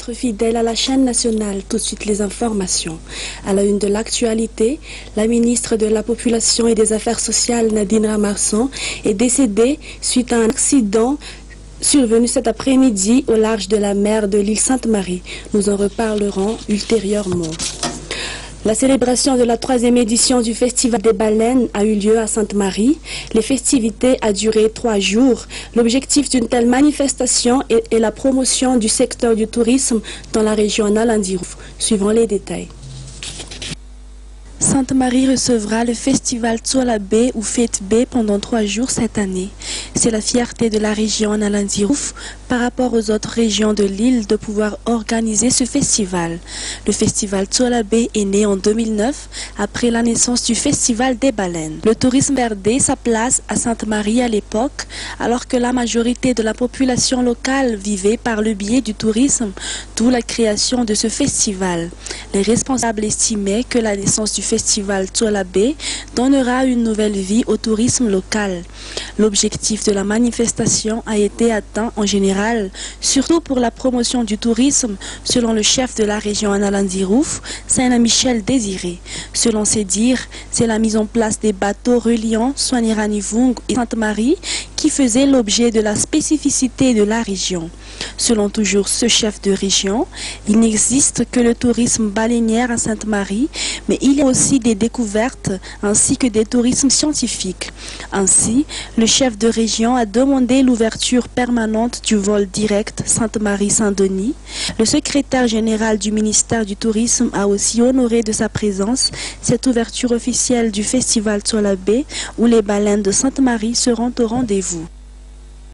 Fidèle à la chaîne nationale, tout de suite les informations. À la une de l'actualité, la ministre de la Population et des Affaires sociales, Nadine Ramarson, est décédée suite à un accident survenu cet après-midi au large de la mer de l'île Sainte-Marie. Nous en reparlerons ultérieurement. La célébration de la 3e édition du Festival des baleines a eu lieu à Sainte-Marie. Les festivités ont duré 3 jours. L'objectif d'une telle manifestation est la promotion du secteur du tourisme dans la région Nalandi-Rouf. Suivons les détails. Sainte-Marie recevra le festival Tsola Bay ou Fête Bay pendant 3 jours cette année. C'est la fierté de la région Nalandi-Rouf par rapport aux autres régions de l'île de pouvoir organiser ce festival. Le festival Tsola Bay est né en 2009 après la naissance du festival des baleines. Le tourisme perdait sa place à Sainte-Marie à l'époque alors que la majorité de la population locale vivait par le biais du tourisme, d'où la création de ce festival. Les responsables estimaient que la naissance du festival Tsola Bay donnera une nouvelle vie au tourisme local. L'objectif de la manifestation a été atteint en général, surtout pour la promotion du tourisme, selon le chef de la région Nalandi-Rouf, Saint-Michel Désiré. Selon ses dires, c'est la mise en place des bateaux reliant Soigniranivung et Sainte-Marie qui faisait l'objet de la spécificité de la région. Selon toujours ce chef de région, il n'existe que le tourisme baleinière à Sainte-Marie, mais il y a aussi des découvertes ainsi que des tourismes scientifiques. Ainsi, le chef de région a demandé l'ouverture permanente du vol direct Sainte-Marie-Saint-Denis. Le secrétaire général du ministère du Tourisme a aussi honoré de sa présence cette ouverture officielle du festival Tsola Bay où les baleines de Sainte-Marie seront au rendez-vous.